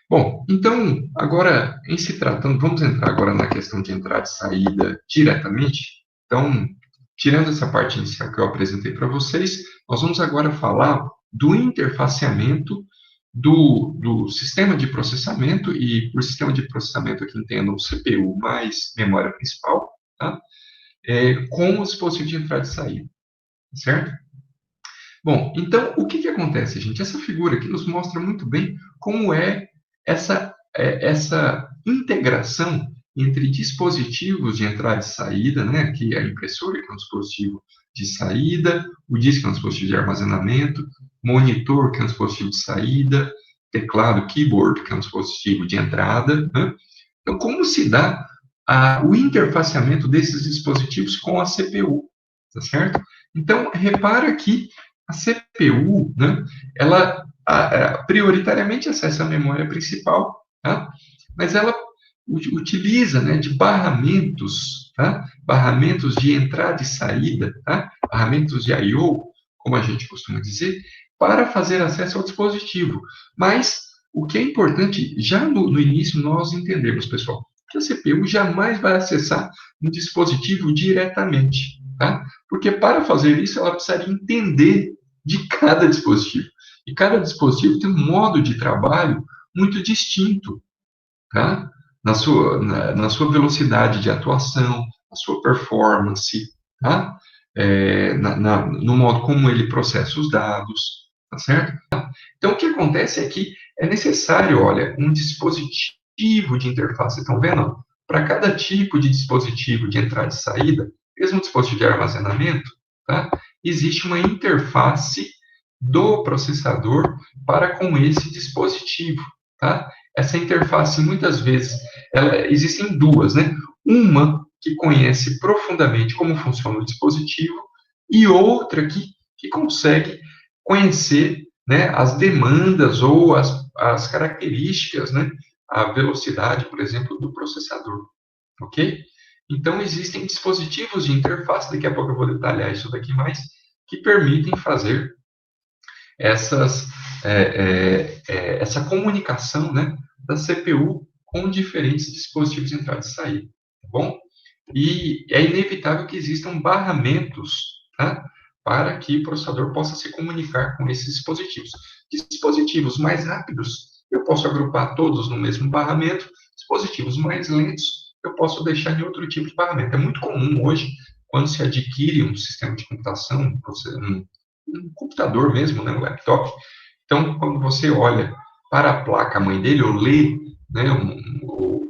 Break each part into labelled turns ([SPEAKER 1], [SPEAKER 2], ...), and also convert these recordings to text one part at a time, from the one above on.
[SPEAKER 1] Bom, então, agora, em se tratando, vamos entrar agora na questão de entrada e saída diretamente. Então, tirando essa parte inicial que eu apresentei para vocês, nós vamos agora falar do interfaceamento do sistema de processamento, e por sistema de processamento aqui entendam o CPU mais memória principal, tá? Com o dispositivo de entrada e saída, certo? Bom, então, o que que acontece, gente? Essa figura aqui nos mostra muito bem como é essa integração entre dispositivos de entrada e saída, né? Que é a impressora, que é um dispositivo de saída, o disco, que é um dispositivo de armazenamento, monitor, que é um dispositivo de saída, teclado, keyboard, que é um dispositivo de entrada, né? Então, como se dá o interfaceamento desses dispositivos com a CPU, tá certo? Então, repara que a CPU, né, ela prioritariamente acessa a memória principal, tá? Mas ela utiliza, né, de barramentos, tá? Barramentos de entrada e saída, tá? Barramentos de I/O, como a gente costuma dizer, para fazer acesso ao dispositivo. Mas o que é importante, já no início, nós entendemos, pessoal, que a CPU jamais vai acessar um dispositivo diretamente, tá? Porque para fazer isso, ela precisaria entender de cada dispositivo. E cada dispositivo tem um modo de trabalho muito distinto, tá? Na sua velocidade de atuação, na sua performance, tá? No modo como ele processa os dados, tá certo? Então, o que acontece é que é necessário, olha, um dispositivo de interface, estão vendo? Para cada tipo de dispositivo de entrada e saída, mesmo dispositivo de armazenamento, tá? Existe uma interface do processador para com esse dispositivo, tá? Essa interface, muitas vezes, existem duas, né? Uma que conhece profundamente como funciona o dispositivo e outra que consegue conhecer, né, as demandas ou as características, né, a velocidade, por exemplo, do processador, ok? Então, existem dispositivos de interface, daqui a pouco eu vou detalhar isso daqui mais, que permitem fazer essas, essa comunicação, né, da CPU com diferentes dispositivos de entrada e saída, tá bom? E é inevitável que existam barramentos, tá, para que o processador possa se comunicar com esses dispositivos. Dispositivos mais rápidos, eu posso agrupar todos no mesmo barramento, dispositivos mais lentos, eu posso deixar em outro tipo de barramento. É muito comum hoje, quando se adquire um sistema de computação, um computador mesmo, né, um laptop. Então, quando você olha para a placa-mãe dele, ou lê, né, o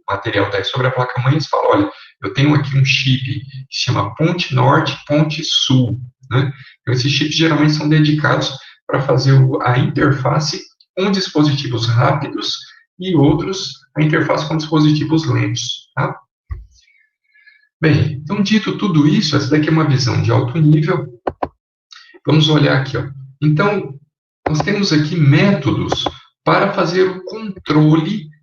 [SPEAKER 1] material está sobre a placa-mãe, você fala, olha, eu tenho aqui um chip que se chama Ponte Norte, Ponte Sul, né? Então, esses chips geralmente são dedicados para fazer a interface com dispositivos rápidos e outros a interface com dispositivos lentos, tá? Bem, então, dito tudo isso, essa daqui é uma visão de alto nível. Vamos olhar aqui, ó. Então, nós temos aqui métodos para fazer o controle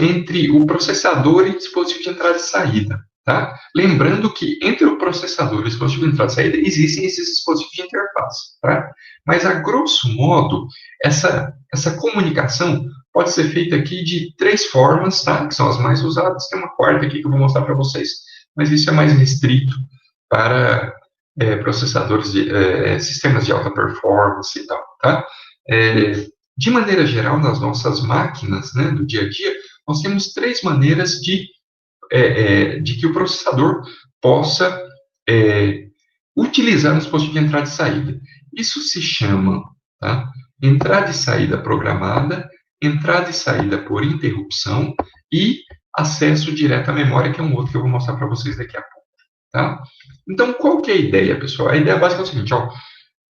[SPEAKER 1] entre o processador e o dispositivo de entrada e saída, tá? Lembrando que entre o processador e o dispositivo de entrada e saída existem esses dispositivos de interface, tá? Mas, a grosso modo, essa comunicação pode ser feita aqui de três formas, tá? Que são as mais usadas. Tem uma quarta aqui que eu vou mostrar para vocês, mas isso é mais restrito para processadores de sistemas de alta performance e tal, tá? De maneira geral, nas nossas máquinas, né, do dia a dia, nós temos três maneiras de que o processador possa utilizar um dispositivo de entrada e saída. Isso se chama, tá, entrada e saída programada, entrada e saída por interrupção e acesso direto à memória, que é um outro que eu vou mostrar para vocês daqui a pouco. Tá? Então, qual que é a ideia, pessoal? A ideia básica é o seguinte, ó,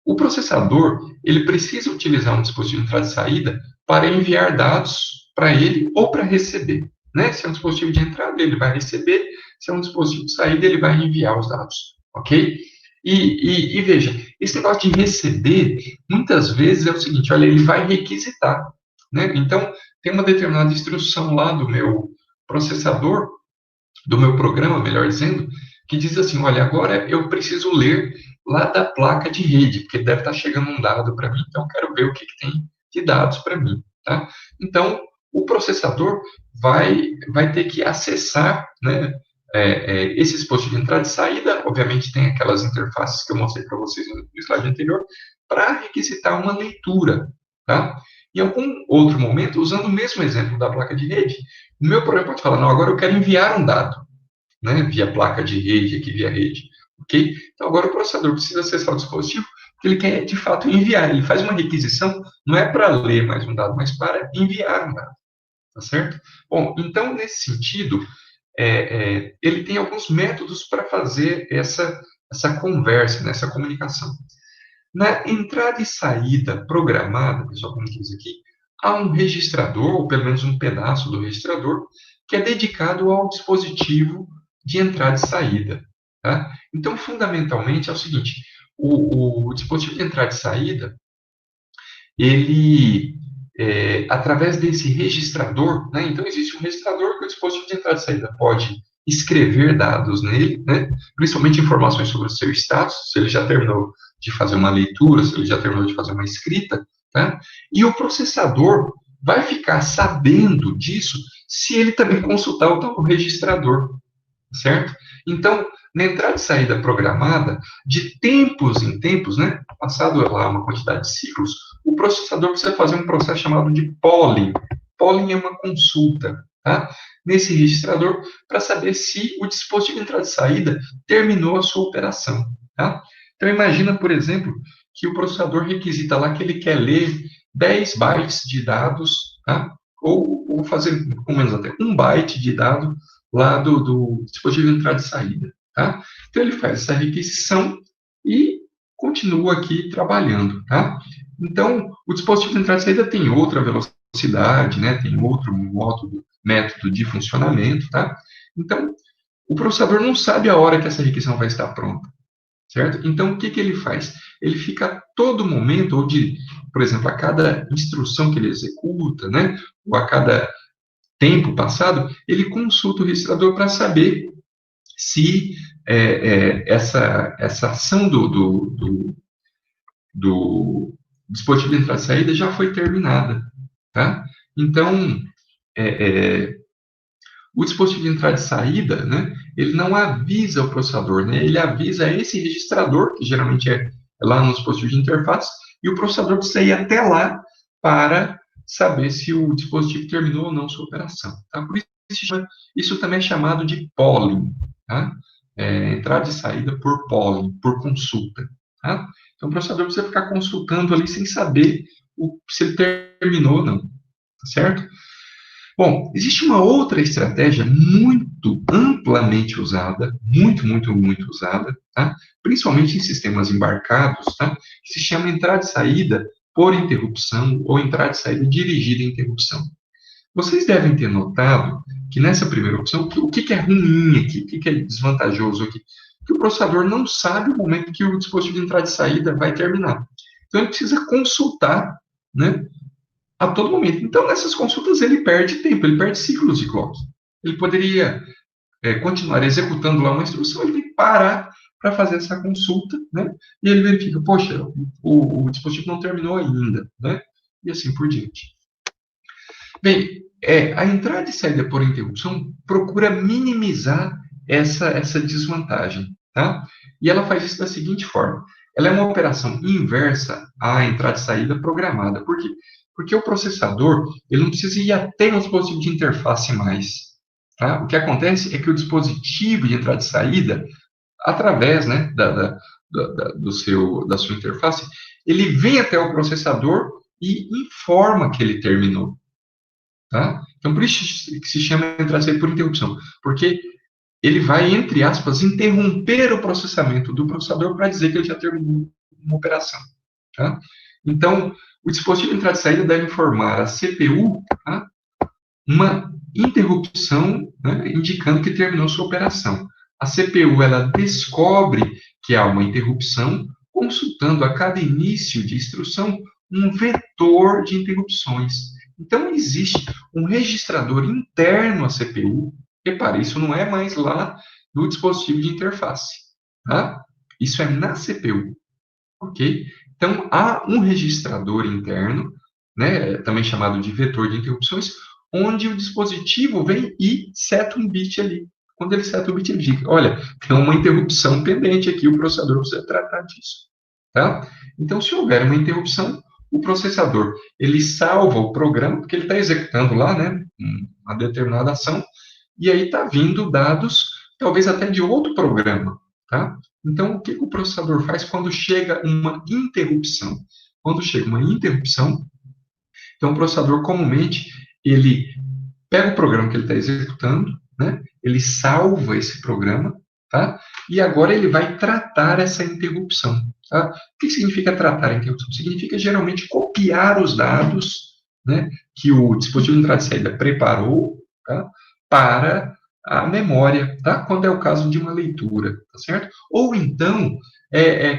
[SPEAKER 1] o processador, ele precisa utilizar um dispositivo de entrada e saída para enviar dados para ele ou para receber, né? Se é um dispositivo de entrada, ele vai receber, se é um dispositivo de saída, ele vai enviar os dados, ok? E veja, esse negócio de receber, muitas vezes é o seguinte, olha, ele vai requisitar, né? Então, tem uma determinada instrução lá do meu processador, do meu programa, melhor dizendo, que diz assim, olha, agora eu preciso ler lá da placa de rede, porque deve estar chegando um dado para mim, então eu quero ver o que tem de dados para mim, tá? Então, o processador vai ter que acessar, né, esse dispositivo de entrada e saída. Obviamente, tem aquelas interfaces que eu mostrei para vocês no slide anterior, para requisitar uma leitura, tá? Em algum outro momento, usando o mesmo exemplo da placa de rede, o meu programa pode falar, não, agora eu quero enviar um dado, né, via placa de rede, aqui via rede, ok? Então, agora o processador precisa acessar o dispositivo, porque ele quer, de fato, enviar. Ele faz uma requisição, não é para ler mais um dado, mas para enviar um dado, tá certo? Bom, então, nesse sentido, ele tem alguns métodos para fazer essa conversa, né, essa comunicação. Na entrada e saída programada, pessoal, como diz aqui, há um registrador, ou pelo menos um pedaço do registrador, que é dedicado ao dispositivo de entrada e saída. Tá? Então, fundamentalmente, é o seguinte: o dispositivo de entrada e saída, ele, através desse registrador, né, então existe um registrador que o dispositivo de entrada e saída pode escrever dados nele, né, principalmente informações sobre o seu status, se ele já terminou de fazer uma leitura, se ele já terminou de fazer uma escrita, tá? E o processador vai ficar sabendo disso se ele também consultar o tal registrador, certo? Então, na entrada e saída programada, de tempos em tempos, né, passado lá uma quantidade de ciclos, o processador precisa fazer um processo chamado de polling. Polling é uma consulta, tá? Nesse registrador, para saber se o dispositivo de entrada e saída terminou a sua operação, tá? Então, imagina, por exemplo, que o processador requisita lá que ele quer ler 10 bytes de dados, tá? Ou fazer, com menos até, 1 byte de dado lá do dispositivo de entrada e saída, tá? Então, ele faz essa requisição e continua aqui trabalhando, tá? Então, o dispositivo de entrada e saída tem outra velocidade, né? Tem outro método de funcionamento, tá? Então, o processador não sabe a hora que essa requisição vai estar pronta, certo? Então, o que ele faz? Ele fica a todo momento, por exemplo, a cada instrução que ele executa, né? Ou a cada tempo passado, ele consulta o registrador para saber se essa ação do dispositivo de entrada e saída já foi terminada, tá? Então, o dispositivo de entrada e saída, né, ele não avisa o processador, né, ele avisa esse registrador, que geralmente é lá no dispositivo de interface, e o processador precisa ir até lá para saber se o dispositivo terminou ou não sua operação. Tá? Por isso também é chamado de polling, tá? Entrada e saída por polling, por consulta. Tá? Então, o processador precisa ficar consultando ali sem saber se ele terminou ou não, tá certo? Bom, existe uma outra estratégia muito amplamente usada, muito usada, tá? Principalmente em sistemas embarcados, tá? Que se chama entrada e saída por interrupção ou entrada e saída dirigida em interrupção. Vocês devem ter notado que nessa primeira opção, o que é ruim aqui, o que é desvantajoso aqui? Que o processador não sabe o momento que o dispositivo de entrada e saída vai terminar. Então, ele precisa consultar, né, a todo momento. Então, nessas consultas, ele perde tempo, ele perde ciclos de clock. Ele poderia continuar executando lá uma instrução, ele tem que parar para fazer essa consulta, né? E ele verifica, poxa, o dispositivo não terminou ainda, né? E assim por diante. Bem, a entrada e saída por interrupção procura minimizar essa desvantagem, tá? E ela faz isso da seguinte forma: ela é uma operação inversa à entrada e saída programada. Por quê? Porque o processador ele não precisa ir até um dispositivo de interface mais. Tá? O que acontece é que o dispositivo de entrada e saída, através, né, da sua interface, ele vem até o processador e informa que ele terminou. Tá? Então, por isso que se chama entrada e saída por interrupção, porque ele vai, entre aspas, interromper o processamento do processador para dizer que ele já terminou uma operação. Tá? Então, o dispositivo de entrada e saída deve informar a CPU, tá, uma interrupção, né, indicando que terminou sua operação. A CPU ela descobre que há uma interrupção, consultando a cada início de instrução um vetor de interrupções. Então, existe um registrador interno à CPU. Repare, isso não é mais lá no dispositivo de interface. Tá? Isso é na CPU. Ok? Então, há um registrador interno, né, também chamado de vetor de interrupções, onde o dispositivo vem e seta um bit ali. Quando ele seta o bit, ele diz, olha, tem uma interrupção pendente aqui, o processador precisa tratar disso. Tá? Então, se houver uma interrupção, o processador, ele salva o programa, porque ele está executando lá, né, uma determinada ação, e aí está vindo dados, talvez até de outro programa, tá? Então, o que o processador faz quando chega uma interrupção? Quando chega uma interrupção, então o processador comumente, ele pega o programa que ele está executando, né? Ele salva esse programa, tá? E agora ele vai tratar essa interrupção, tá? O que significa tratar a interrupção? Significa geralmente copiar os dados, né, que o dispositivo de entrada e saída preparou, tá, para a memória, tá? Quando é o caso de uma leitura, tá certo? Ou então,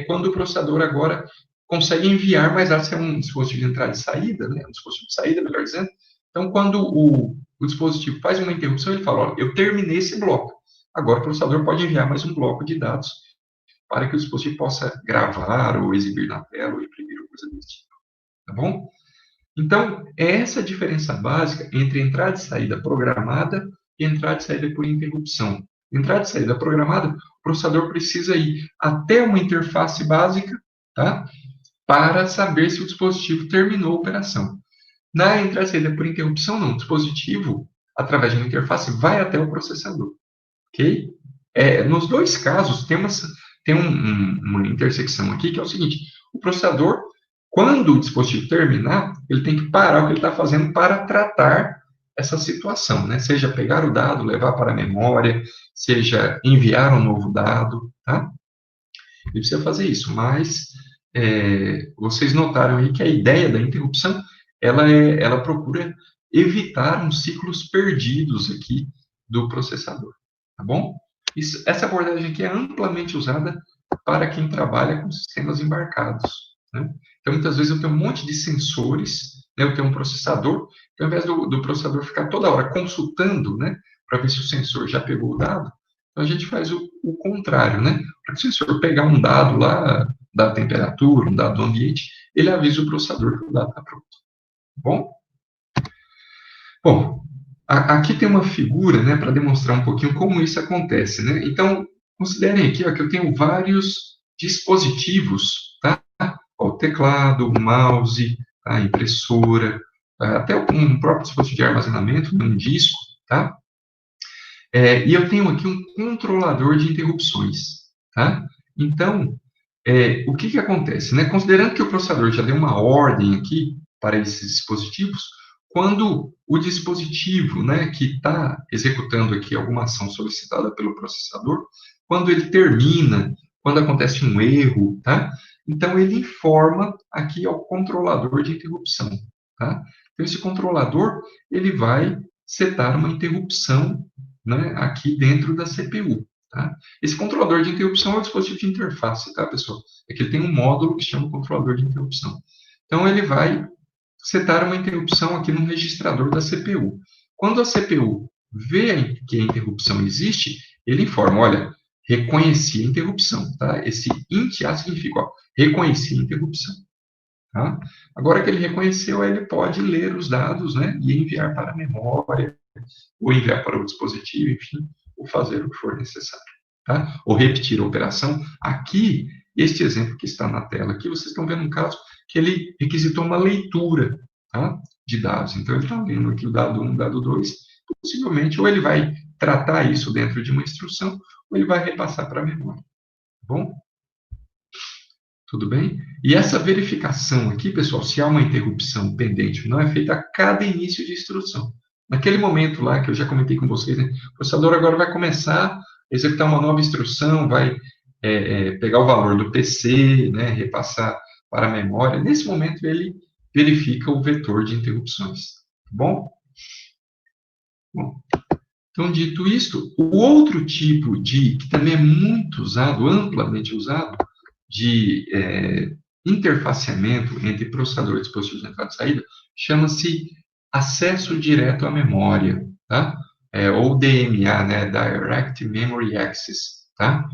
[SPEAKER 1] quando o processador agora consegue enviar mais dados, se é um dispositivo de entrada e saída, né? Um dispositivo de saída, melhor dizendo. Então, quando o dispositivo faz uma interrupção, ele fala, olha, eu terminei esse bloco. Agora o processador pode enviar mais um bloco de dados para que o dispositivo possa gravar ou exibir na tela ou imprimir ou coisa desse tipo. Tá bom? Então, é essa a diferença básica entre entrada e saída programada e entrada e saída por interrupção. Entrada e saída programada, o processador precisa ir até uma interface básica, tá? Para saber se o dispositivo terminou a operação. Na entrada e saída por interrupção, não. O dispositivo, através de uma interface, vai até o processador. Ok? Nos dois casos, tem uma intersecção aqui, que é o seguinte: o processador, quando o dispositivo terminar, ele tem que parar o que ele está fazendo para tratar essa situação, né? Seja pegar o dado, levar para a memória, seja enviar um novo dado, tá? Ele precisa fazer isso, mas vocês notaram aí que a ideia da interrupção, ela procura evitar uns ciclos perdidos aqui do processador, tá bom? Essa abordagem aqui é amplamente usada para quem trabalha com sistemas embarcados, né? Então, muitas vezes eu tenho um monte de sensores, né? Eu tenho um processador, então, ao invés do processador ficar toda hora consultando, né, para ver se o sensor já pegou o dado, então a gente faz o contrário, né? Para que o sensor pegar um dado lá, da temperatura, um dado do ambiente, ele avisa o processador que o dado está pronto. Tá bom? Bom, aqui tem uma figura, né, para demonstrar um pouquinho como isso acontece, né? Então, considerem aqui, ó, que eu tenho vários dispositivos, tá? O teclado, o mouse, a impressora, até um próprio dispositivo de armazenamento, um disco, tá? E eu tenho aqui um controlador de interrupções, tá? Então, o que acontece, né? Considerando que o processador já deu uma ordem aqui para esses dispositivos, quando o dispositivo, né, que está executando aqui alguma ação solicitada pelo processador, quando ele termina, quando acontece um erro, tá? Então, ele informa aqui ao controlador de interrupção, tá? Então, esse controlador, ele vai setar uma interrupção, né, aqui dentro da CPU, tá? Esse controlador de interrupção é o dispositivo de interface, tá, pessoal? É que ele tem um módulo que se chama controlador de interrupção. Então, ele vai setar uma interrupção aqui no registrador da CPU. Quando a CPU vê que a interrupção existe, ele informa, olha, reconheci a interrupção, tá? Esse int A significa, ó, reconheci a interrupção, tá? Agora que ele reconheceu, ele pode ler os dados, né, e enviar para a memória, ou enviar para o dispositivo, enfim, ou fazer o que for necessário, tá? Ou repetir a operação. Aqui, este exemplo que está na tela aqui, vocês estão vendo um caso que ele requisitou uma leitura, tá, de dados. Então, ele está lendo aqui o dado 1, o dado 2, possivelmente, ou ele vai tratar isso dentro de uma instrução, ou ele vai repassar para a memória, tá bom? Tudo bem? E essa verificação aqui, pessoal, se há uma interrupção pendente ou não, é feita a cada início de instrução. Naquele momento lá que eu já comentei com vocês, né, o processador agora vai começar a executar uma nova instrução, vai pegar o valor do PC, né, repassar para a memória. Nesse momento, ele verifica o vetor de interrupções. Tá bom? Bom, então, dito isto, o outro tipo que também é muito usado, amplamente usado, de interfaceamento entre processador e dispositivo de entrada e saída, chama-se acesso direto à memória, tá? Ou DMA, né? Direct Memory Access, tá?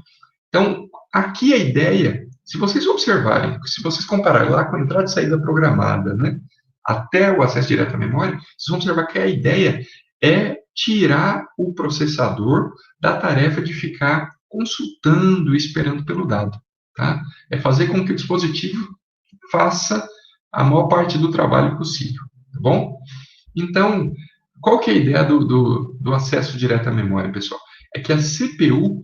[SPEAKER 1] Então, aqui a ideia, se vocês observarem, se vocês compararem lá com a entrada e saída programada, né? até o acesso direto à memória, vocês vão observar que a ideia é tirar o processador da tarefa de ficar consultando e esperando pelo dado. Tá? É fazer com que o dispositivo faça a maior parte do trabalho possível. Tá bom? Então, qual que é a ideia do acesso direto à memória, pessoal? É que a CPU,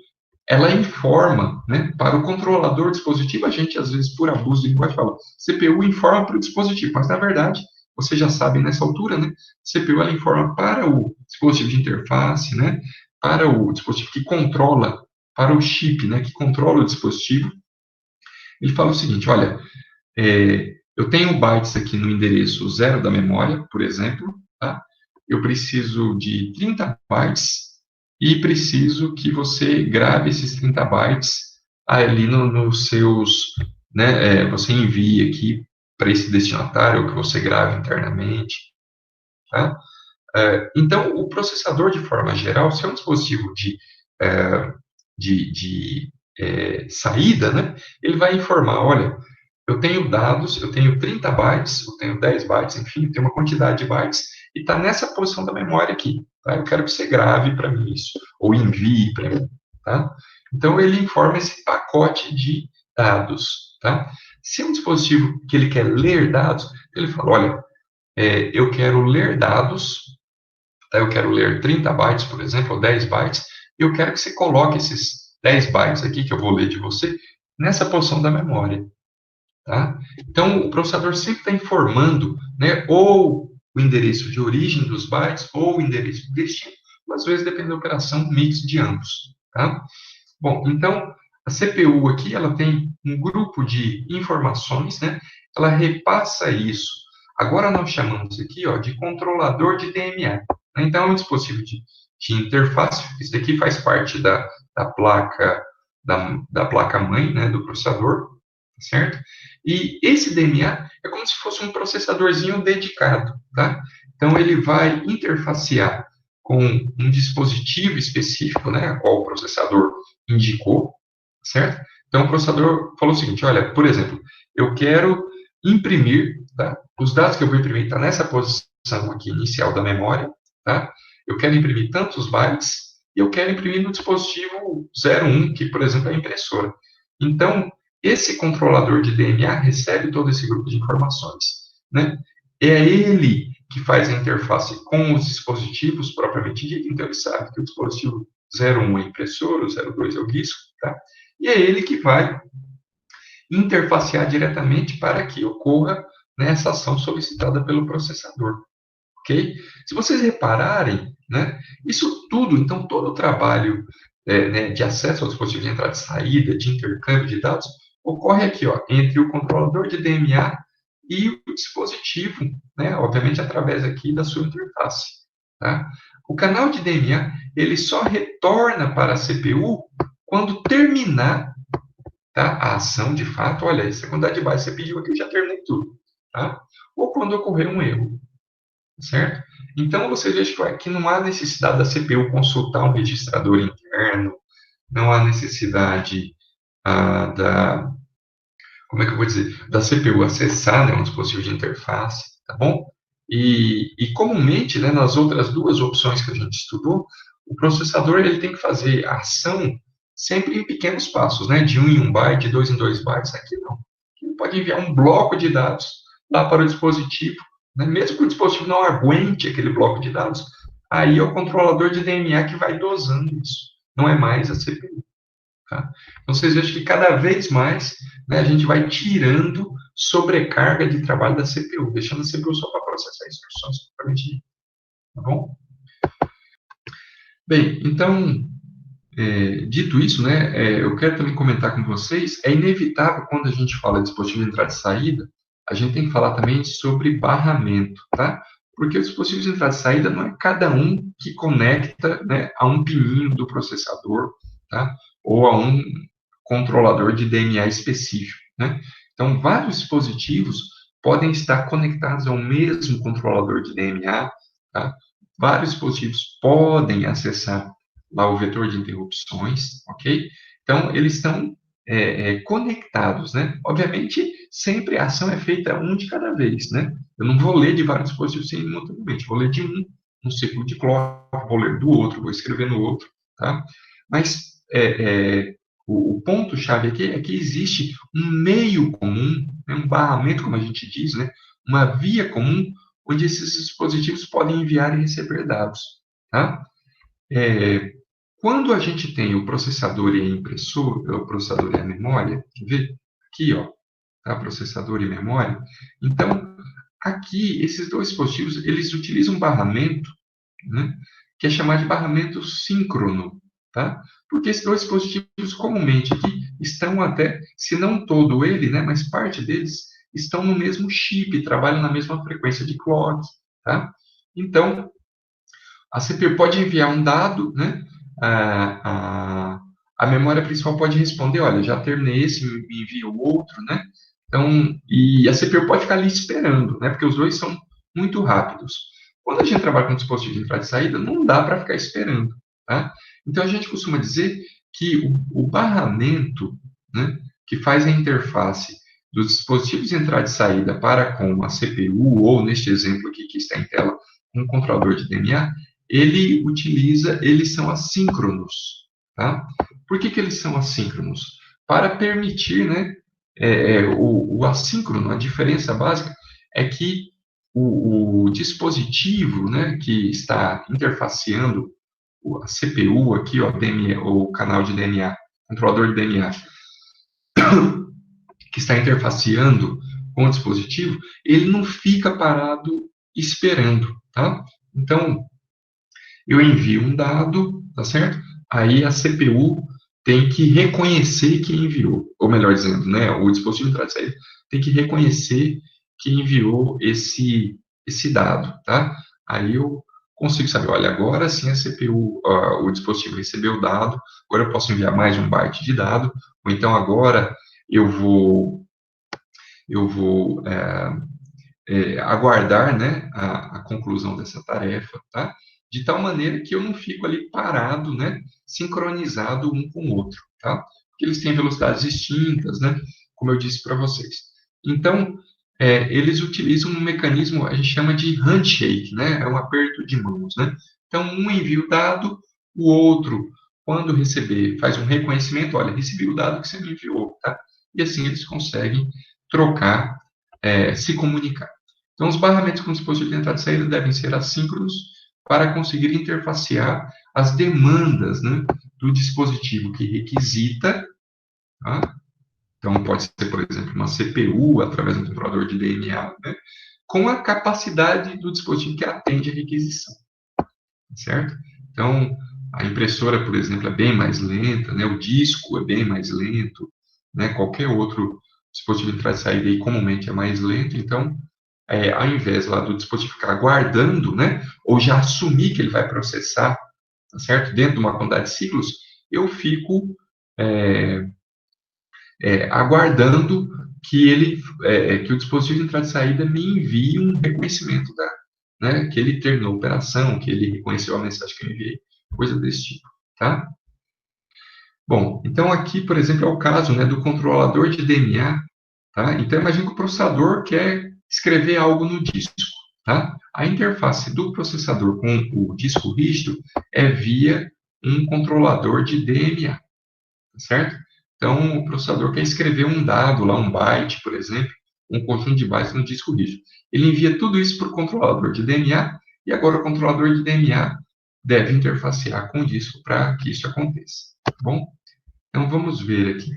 [SPEAKER 1] ela informa, né, para o controlador do dispositivo, a gente, às vezes, por abuso de linguagem, fala, CPU informa para o dispositivo, mas, na verdade, vocês já sabem nessa altura, né, CPU, ela informa para o dispositivo de interface, né, para o dispositivo que controla, para o chip, né, que controla o dispositivo, ele fala o seguinte, olha, eu tenho bytes aqui no endereço 0 da memória, por exemplo, tá? Eu preciso de 30 bytes e preciso que você grave esses 30 bytes ali nos seus, né, você envie aqui para esse destinatário, ou que você grave internamente, tá? Então, o processador, de forma geral, se é um dispositivo é, de saída, né, ele vai informar, olha, eu tenho dados, eu tenho 30 bytes, eu tenho 10 bytes, enfim, tem uma quantidade de bytes, e está nessa posição da memória aqui. Tá? Eu quero que você grave para mim isso, ou envie para mim. Tá? Então, ele informa esse pacote de dados. Tá? Se é um dispositivo que ele quer ler dados, ele fala, olha, eu quero ler dados, tá? Eu quero ler 30 bytes, por exemplo, ou 10 bytes, e eu quero que você coloque esses 10 bytes aqui, que eu vou ler de você, nessa posição da memória. Tá? Então, o processador sempre está informando, né, ou o endereço de origem dos bytes, ou o endereço de destino, às vezes depende da operação, mix de ambos. Tá? Bom, então, a CPU aqui, ela tem um grupo de informações, né, ela repassa isso. Agora, nós chamamos aqui, ó, de controlador de DMA. Então, é um dispositivo de interface, isso daqui faz parte da placa, da placa-mãe, né, do processador, certo? E esse DMA é como se fosse um processadorzinho dedicado, tá? Então, ele vai interfacear com um dispositivo específico, né, a qual o processador indicou, certo? Então, o processador falou o seguinte, olha, por exemplo, eu quero imprimir, tá? Os dados que eu vou imprimir estão nessa posição aqui inicial da memória, tá? Eu quero imprimir tantos bytes e eu quero imprimir no dispositivo 01, que, por exemplo, é a impressora. Então, esse controlador de DMA recebe todo esse grupo de informações, né? É ele que faz a interface com os dispositivos propriamente dito, então ele sabe que o dispositivo 01 é a impressora, o 02 é o disco, tá? E é ele que vai interfacear diretamente para que ocorra, né, essa ação solicitada pelo processador, ok? Se vocês repararem, né, isso tudo, então todo o trabalho né, de acesso ao dispositivo de entrada e saída, de intercâmbio de dados, ocorre aqui, ó, entre o controlador de DMA e o dispositivo, né, obviamente através aqui da sua interface. Tá? O canal de DMA, ele só retorna para a CPU quando terminar, tá, a ação de fato, olha, essa quantidade de bytes você pediu aqui, eu já terminei tudo. Tá? Ou quando ocorrer um erro, certo? Então, você veja que não há necessidade da CPU consultar um registrador interno, não há necessidade como é que eu vou dizer, da CPU acessar, né, um dispositivo de interface, tá bom? E comumente, né, nas outras duas opções que a gente estudou, o processador ele tem que fazer a ação sempre em pequenos passos, né, de 1 em 1 byte, de 2 em 2 bytes, aqui não. Ele pode enviar um bloco de dados lá para o dispositivo, né, mesmo que o dispositivo não aguente aquele bloco de dados, aí é o controlador de DMA que vai dosando isso, não é mais a CPU. Tá? Então, vocês vejam que cada vez mais, né, a gente vai tirando sobrecarga de trabalho da CPU, deixando a CPU só para processar instruções propriamente dito. Tá bom? Bem, então, dito isso, né, eu quero também comentar com vocês, é inevitável quando a gente fala de dispositivo de entrada e saída, a gente tem que falar também sobre barramento, tá? Porque o dispositivo de entrada e saída não é cada um que conecta, né, a um pininho do processador, tá? Ou a um controlador de DMA específico, né? Então, vários dispositivos podem estar conectados ao mesmo controlador de DMA, tá? Vários dispositivos podem acessar lá o vetor de interrupções, ok? Então, eles estão conectados, né? Obviamente, sempre a ação é feita um de cada vez, né? Eu não vou ler de vários dispositivos simultaneamente, vou ler de um ciclo de clock, vou ler do outro, vou escrever no outro, tá? Mas o ponto-chave aqui é que existe um meio comum, né, um barramento, como a gente diz, né, uma via comum, onde esses dispositivos podem enviar e receber dados, tá? Quando a gente tem o processador e a impressora, o processador e a memória, quer ver? Aqui, ó, tá? Processador e memória. Então, aqui, esses dois dispositivos, eles utilizam um barramento, né, que é chamado de barramento síncrono, tá? Porque esses dois dispositivos, comumente aqui, estão até, se não todo ele, né, mas parte deles, estão no mesmo chip, trabalham na mesma frequência de clock, tá? Então, a CPU pode enviar um dado, né? A memória principal pode responder, olha, já terminei esse, me envia o outro, né? Então, e a CPU pode ficar ali esperando, né? Porque os dois são muito rápidos. Quando a gente trabalha com dispositivo de entrada e saída, não dá para ficar esperando, tá? Então, a gente costuma dizer que o barramento, né, que faz a interface dos dispositivos de entrada e saída para com a CPU, ou neste exemplo aqui que está em tela, um controlador de DMA, eles são assíncronos, tá? Por que eles são assíncronos? Para permitir, né, o assíncrono, a diferença básica é que o dispositivo, né, que está interfaceando a CPU aqui, ó, DMA, o canal de DNA, controlador de DNA, que está interfaceando com o dispositivo, ele não fica parado esperando, tá? Então, eu envio um dado, tá certo? Aí a CPU tem que reconhecer que enviou, ou melhor dizendo, né, o dispositivo de entrada e saída tem que reconhecer que enviou esse dado, tá? Aí eu consigo saber, olha, agora sim a CPU, o dispositivo recebeu o dado, agora eu posso enviar mais um byte de dado, ou então agora eu vou aguardar, né, a conclusão dessa tarefa, tá? De tal maneira que eu não fico ali parado, né, sincronizado um com o outro, tá? Porque eles têm velocidades distintas, né, como eu disse para vocês. Então, eles utilizam um mecanismo, a gente chama de handshake, né, é um aperto de mãos, né? Então, um envia o dado, o outro, quando receber, faz um reconhecimento, olha, recebi o dado que você me enviou, tá? E assim eles conseguem trocar, se comunicar. Então, os barramentos com dispositivo de entrada e saída devem ser assíncronos para conseguir interfacear as demandas, né, do dispositivo que requisita, tá? Então, pode ser, por exemplo, uma CPU através de um controlador de DNA, né, com a capacidade do dispositivo que atende a requisição, certo? Então, a impressora, por exemplo, é bem mais lenta, né, o disco é bem mais lento, né, qualquer outro dispositivo de entrada e saída aí, comumente é mais lento, então ao invés lá do dispositivo ficar aguardando, né, ou já assumir que ele vai processar, tá certo? Dentro de uma quantidade de ciclos, eu fico aguardando que o dispositivo de entrada e saída me envie um reconhecimento né, que ele terminou a operação, que ele reconheceu a mensagem que eu enviei, coisa desse tipo, tá? Bom, então aqui, por exemplo, é o caso, né, do controlador de DNA, tá? Então, imagine que o processador quer escrever algo no disco, tá? A interface do processador com o disco rígido é via um controlador de DMA, tá certo? Então, o processador quer escrever um dado lá, um byte, por exemplo, um conjunto de bytes no disco rígido. Ele envia tudo isso para o controlador de DMA, e agora o controlador de DMA deve interfacear com o disco para que isso aconteça, tá bom? Então, vamos ver aqui.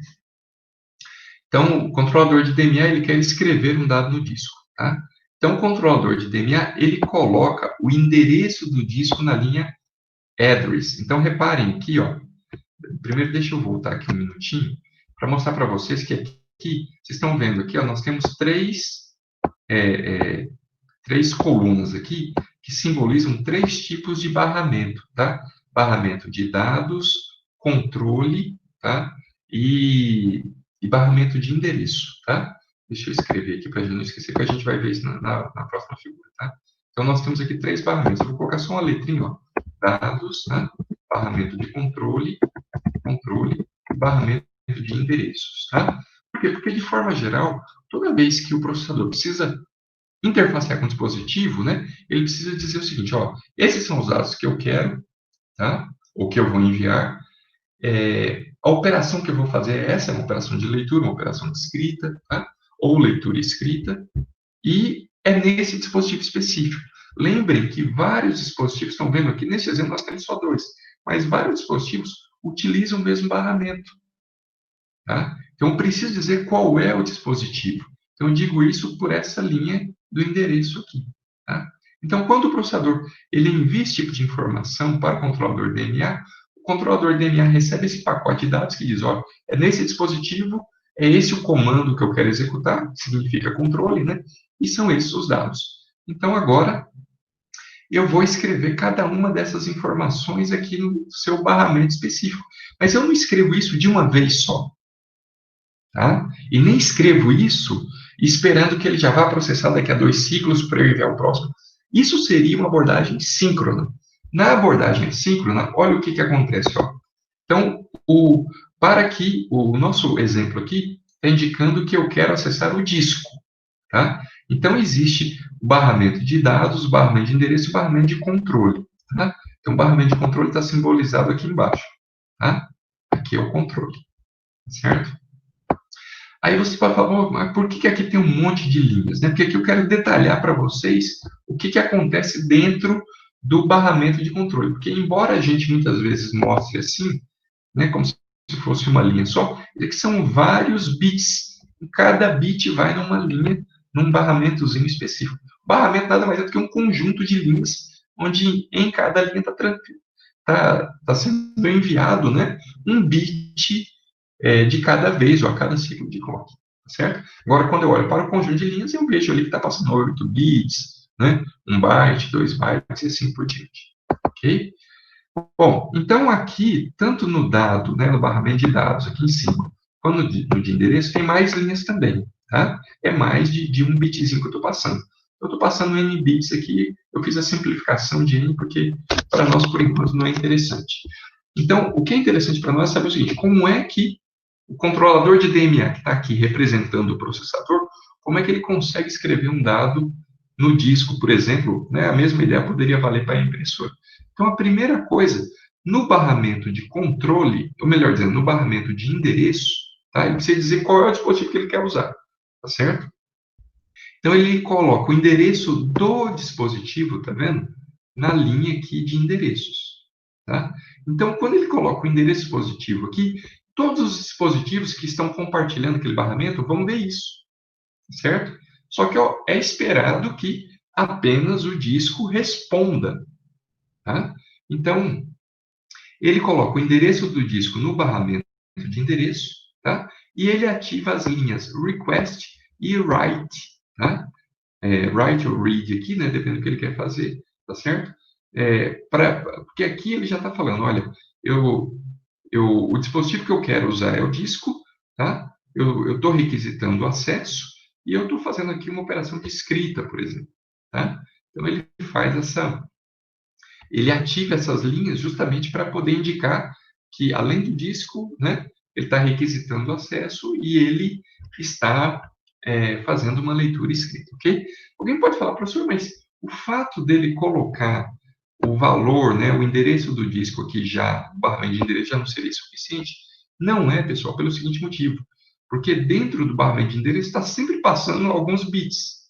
[SPEAKER 1] Então, o controlador de DMA, ele quer escrever um dado no disco, tá? Então, o controlador de DMA, ele coloca o endereço do disco na linha address. Então, reparem aqui, ó. Primeiro, deixa eu voltar aqui um minutinho para mostrar para vocês que aqui, vocês estão vendo aqui, ó, nós temos três colunas aqui que simbolizam três tipos de barramento, tá? Barramento de dados, controle, tá? E barramento de endereço, tá? Deixa eu escrever aqui para a gente não esquecer, que a gente vai ver isso na próxima figura, tá? Então, nós temos aqui três barramentos. Eu vou colocar só uma letrinha, ó. Dados, né? Barramento de controle e barramento de endereços, tá? Por quê? Porque, de forma geral, toda vez que o processador precisa interfacear com o dispositivo, né, ele precisa dizer o seguinte, ó, esses são os dados que eu quero, tá? Ou que eu vou enviar. A operação que eu vou fazer é essa, é uma operação de leitura, uma operação de escrita, tá? Ou leitura e escrita, e é nesse dispositivo específico. Lembrem que vários dispositivos, estão vendo aqui, nesse exemplo nós temos só dois, mas vários dispositivos utilizam o mesmo barramento. Tá? Então, eu preciso dizer qual é o dispositivo. Então, eu digo isso por essa linha do endereço aqui. Tá? Então, quando o processador ele envia esse tipo de informação para o controlador DNA, o controlador DNA recebe esse pacote de dados que diz, ó, é nesse dispositivo, é esse o comando que eu quero executar, que significa controle, né? E são esses os dados. Então, agora, eu vou escrever cada uma dessas informações aqui no seu barramento específico. Mas eu não escrevo isso de uma vez só. Tá? E nem escrevo isso esperando que ele já vá processar daqui a 2 ciclos para eu enviar o próximo. Isso seria uma abordagem síncrona. Na abordagem síncrona, olha o que acontece. Ó. Então, para aqui, o nosso exemplo aqui está indicando que eu quero acessar o disco. Tá? Então, existe o barramento de dados, o barramento de endereço e o barramento de controle. Tá? Então, o barramento de controle está simbolizado aqui embaixo. Tá? Aqui é o controle. Certo? Aí você pode falar, mas por que aqui tem um monte de linhas? Né? Porque aqui eu quero detalhar para vocês o que acontece dentro do barramento de controle. Porque embora a gente muitas vezes mostre assim, né, como se fosse uma linha só, é que são vários bits. E cada bit vai numa linha, num barramentozinho específico. O barramento nada mais é do que um conjunto de linhas, onde em cada linha tá sendo enviado, né, um bit de cada vez ou a cada ciclo de clock, tá certo? Agora, quando eu olho para o conjunto de linhas, eu vejo ali que está passando 8 bits, né? 1 byte, 2 bytes e assim por diante, ok? Bom, então aqui, tanto no dado, né, no barramento de dados aqui em cima, quanto no de endereço, tem mais linhas também, tá? É mais de um bitzinho que eu estou passando. Eu estou passando N bits aqui, eu fiz a simplificação de N, porque para nós, por enquanto, não é interessante. Então, o que é interessante para nós é saber o seguinte, como é que o controlador de DMA, que está aqui representando o processador, como é que ele consegue escrever um dado no disco, por exemplo, né? A mesma ideia poderia valer para a impressora. Então, a primeira coisa, no barramento de controle, ou melhor dizendo, no barramento de endereço, tá? Ele precisa dizer qual é o dispositivo que ele quer usar, tá certo? Então, ele coloca o endereço do dispositivo, tá vendo? Na linha aqui de endereços, tá? Então, quando ele coloca o endereço positivo aqui, todos os dispositivos que estão compartilhando aquele barramento vão ver isso, certo? Só que ó, é esperado que apenas o disco responda, tá? Então, ele coloca o endereço do disco no barramento de endereço, tá? E ele ativa as linhas request e write, tá? Write ou read aqui, né? Dependendo do que ele quer fazer, tá certo? Porque aqui ele já está falando, olha, o dispositivo que eu quero usar é o disco, tá? Eu estou requisitando o acesso e eu estou fazendo aqui uma operação de escrita, por exemplo, tá? Então ele faz ele ativa essas linhas justamente para poder indicar que além do disco, né, ele está requisitando o acesso e ele está fazendo uma leitura escrita, ok? Alguém pode falar, professor, mas o fato dele colocar o valor, né, o endereço do disco aqui já, o barramento de endereço já não seria suficiente? Não é, pessoal, pelo seguinte motivo. Porque dentro do barramento de endereço está sempre passando alguns bits,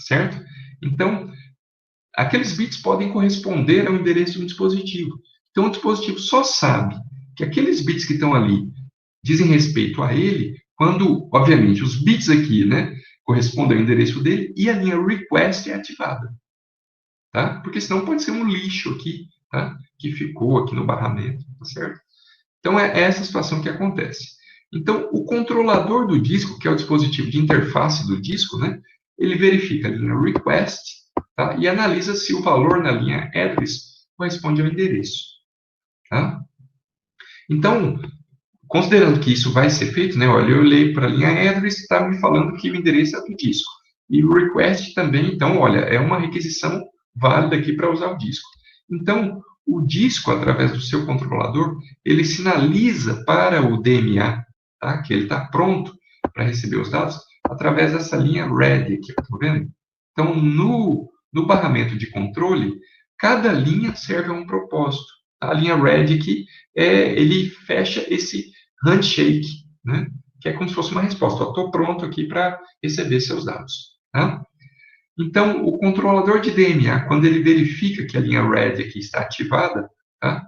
[SPEAKER 1] certo? Então, aqueles bits podem corresponder ao endereço do dispositivo. Então, o dispositivo só sabe que aqueles bits que estão ali dizem respeito a ele quando, obviamente, os bits aqui, né, correspondem ao endereço dele e a linha request é ativada. Tá? Porque senão pode ser um lixo aqui, tá? Que ficou aqui no barramento, tá certo? Então, é essa situação que acontece. Então, o controlador do disco, que é o dispositivo de interface do disco, né? Ele verifica a linha request, tá? E analisa se o valor na linha address corresponde ao endereço, tá? Então, considerando que isso vai ser feito, né? Olha, eu olhei para a linha address, está me falando que o endereço é do disco. E o request também, então, olha, é uma requisição válida aqui para usar o disco. Então, o disco, através do seu controlador, ele sinaliza para o DMA, tá? Que ele está pronto para receber os dados, através dessa linha ready aqui, tá vendo? Então, no barramento de controle, cada linha serve a um propósito. A linha red aqui, ele fecha esse handshake, né? Que é como se fosse uma resposta. Estou pronto aqui para receber seus dados. Tá? Então, o controlador de DMA, quando ele verifica que a linha red aqui está ativada, tá?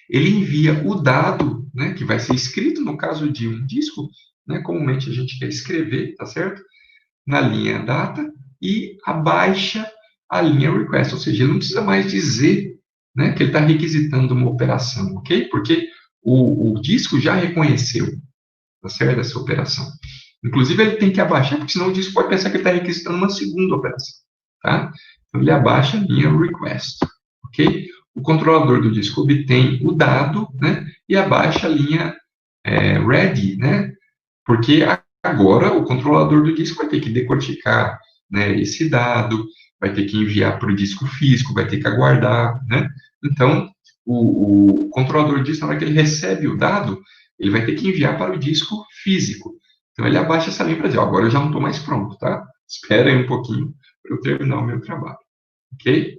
[SPEAKER 1] Ele envia o dado, né, que vai ser escrito no caso de um disco, né, comumente a gente quer escrever, tá certo? Na linha data e abaixa a linha request, ou seja, ele não precisa mais dizer, né, que ele está requisitando uma operação, ok? Porque o disco já reconheceu, tá certo, essa operação. Inclusive, ele tem que abaixar, porque senão o disco pode pensar que ele está requisitando uma segunda operação, tá? Então, ele abaixa a linha request, ok? O controlador do disco obtém o dado, né, e abaixa a linha ready, né, porque agora o controlador do disco vai ter que decodificar, né, esse dado, vai ter que enviar para o disco físico, vai ter que aguardar, né? Então, o controlador do disco, na hora que ele recebe o dado, ele vai ter que enviar para o disco físico. Então, ele abaixa essa linha para dizer, agora eu já não estou mais pronto, tá? Espera aí um pouquinho para eu terminar o meu trabalho, ok?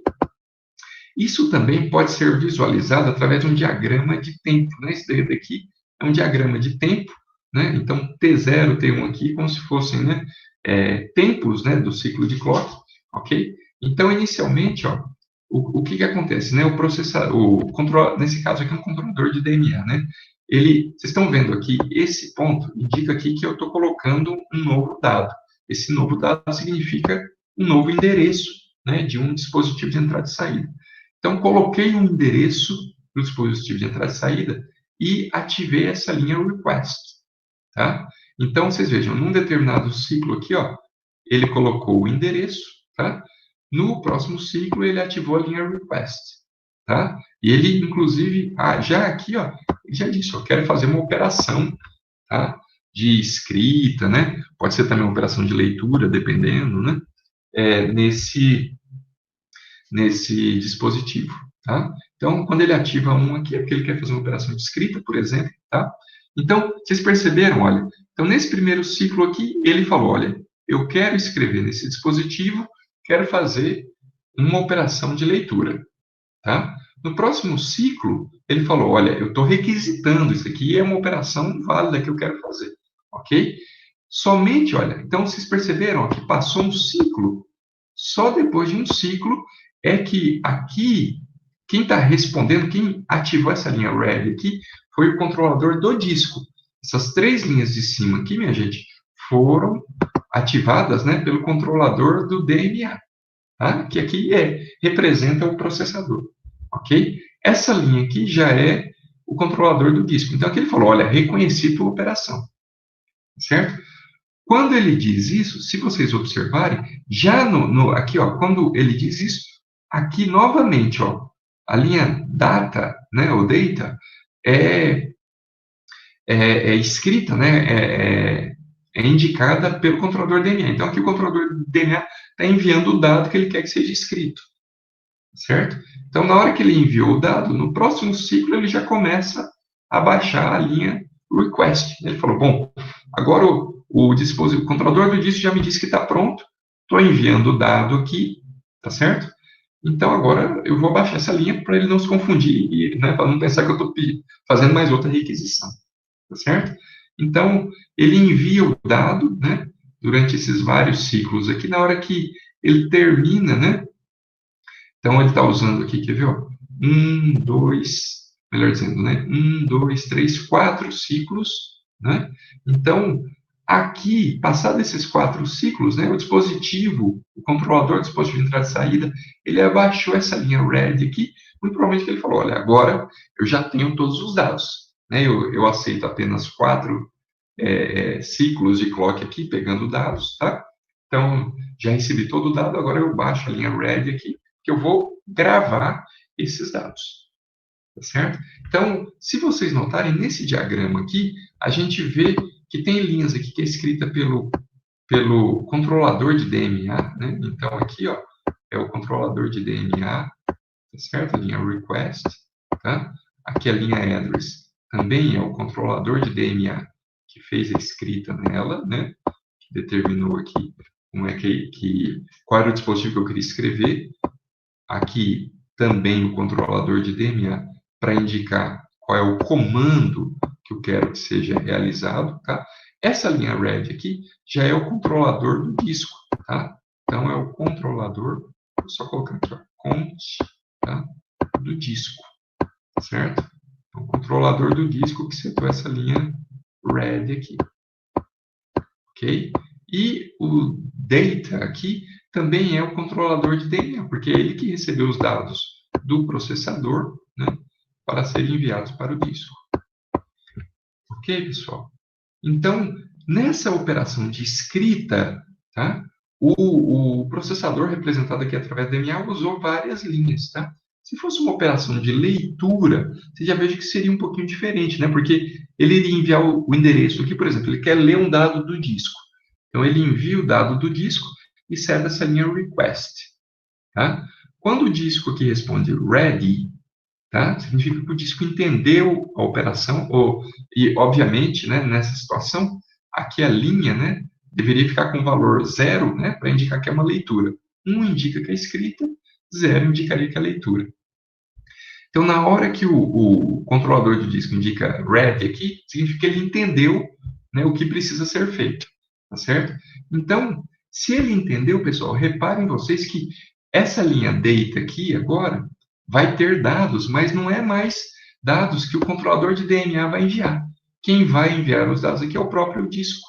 [SPEAKER 1] Isso também pode ser visualizado através de um diagrama de tempo, né? Esse daqui é um diagrama de tempo, né? Então, T0, T1 aqui, como se fossem, né, tempos, né, do ciclo de clock, ok? Então, inicialmente, ó, o que acontece, né? Nesse caso aqui é um controlador de DMA, né? Vocês estão vendo aqui, esse ponto indica aqui que eu estou colocando um novo dado. Esse novo dado significa um novo endereço, né, de um dispositivo de entrada e saída. Então, coloquei um endereço no dispositivo de entrada e saída e ativei essa linha request, tá? Então, vocês vejam, num determinado ciclo aqui, ó, ele colocou o endereço, tá? No próximo ciclo, ele ativou a linha request, tá? E ele, inclusive, já aqui, ó, já disse, eu quero fazer uma operação, tá? De escrita, né? Pode ser também uma operação de leitura, dependendo, né? Nesse dispositivo, tá? Então, quando ele ativa um aqui, é porque ele quer fazer uma operação de escrita, por exemplo, tá? Então, vocês perceberam, olha, então nesse primeiro ciclo aqui, ele falou, olha, eu quero escrever nesse dispositivo, quero fazer uma operação de leitura, tá? No próximo ciclo, ele falou, olha, eu estou requisitando isso aqui, é uma operação válida que eu quero fazer, ok? Somente, olha, então vocês perceberam ó, que passou um ciclo, só depois de um ciclo é que aqui, quem está respondendo, quem ativou essa linha red aqui, foi o controlador do disco. Essas três linhas de cima aqui, minha gente, foram ativadas, né, pelo controlador do DMA, tá? Que aqui representa o processador, ok? Essa linha aqui já é o controlador do disco. Então, aqui ele falou, olha, reconheci tua operação, certo? Quando ele diz isso, se vocês observarem, já aqui, ó, quando ele diz isso, aqui novamente, ó, a linha data, né, ou data, é, é escrita, né, é indicada pelo controlador DNA. Então, aqui o controlador DNA está enviando o dado que ele quer que seja escrito, certo? Então, na hora que ele enviou o dado, no próximo ciclo ele já começa a baixar a linha request. Ele falou, bom, agora o controlador do disco já me disse que está pronto, estou enviando o dado aqui, tá certo? Então, agora eu vou baixar essa linha para ele não se confundir, e, né, para não pensar que eu estou fazendo mais outra requisição, tá certo? Então, ele envia o dado, né, durante esses vários ciclos aqui, na hora que ele termina, né, então, ele está usando aqui, quer ver? Ó, melhor dizendo, né? 4 ciclos, né? Então, aqui, passado esses 4 ciclos, né, o dispositivo, o controlador do dispositivo de entrada e saída, ele abaixou essa linha red aqui, muito provavelmente que ele falou, olha, agora eu já tenho todos os dados, né? Eu aceito apenas 4 ciclos de clock aqui, pegando dados, tá? Então, já recebi todo o dado, agora eu baixo a linha red aqui, que eu vou gravar esses dados, tá certo? Então, se vocês notarem, nesse diagrama aqui, a gente vê que tem linhas aqui que é escrita pelo controlador de DMA, né? Então, aqui, ó, é o controlador de DMA, tá certo? A linha request, tá? Aqui a linha address também é o controlador de DMA que fez a escrita nela, né? Que determinou aqui como é qual era o dispositivo que eu queria escrever. Aqui também o controlador de DMA para indicar qual é o comando que eu quero que seja realizado, tá? Essa linha red aqui já é o controlador do disco, tá? Então, é o controlador, vou só colocar aqui, ó, cont, tá? Do disco, certo? Então, o controlador do disco que setou essa linha red aqui, ok? E o data aqui também é o controlador de DNA, porque é ele que recebeu os dados do processador, né, para serem enviados para o disco. Ok, pessoal? Então, nessa operação de escrita, tá, o processador representado aqui através do DNA usou várias linhas, tá? Se fosse uma operação de leitura, você já veja que seria um pouquinho diferente, né? Porque ele iria enviar o endereço aqui, por exemplo, ele quer ler um dado do disco. Então, ele envia o dado do disco e serve essa linha request, tá? Quando o disco aqui responde ready, tá? Significa que o disco entendeu a operação, e, obviamente, né, nessa situação, aqui a linha, né, deveria ficar com o valor 0, né, para indicar que é uma leitura. 1 indica que é escrita, 0 indicaria que é leitura. Então, na hora que o controlador de disco indica ready aqui, significa que ele entendeu, né, o que precisa ser feito, tá certo? Então, se ele entendeu, pessoal, reparem vocês que essa linha data aqui agora vai ter dados, mas não é mais dados que o controlador de DNA vai enviar. Quem vai enviar os dados aqui é o próprio disco,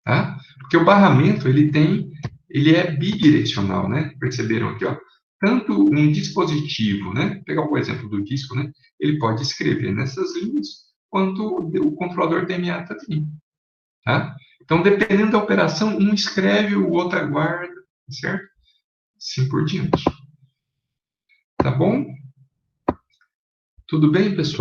[SPEAKER 1] tá? Porque o barramento, ele é bidirecional, né? Perceberam aqui, ó? Tanto um dispositivo, né? Pegar o exemplo do disco, né? Ele pode escrever nessas linhas, quanto o controlador DNA também, tá? Então, dependendo da operação, um escreve, o outro aguarda, certo? Assim por diante. Tá bom? Tudo bem, pessoal?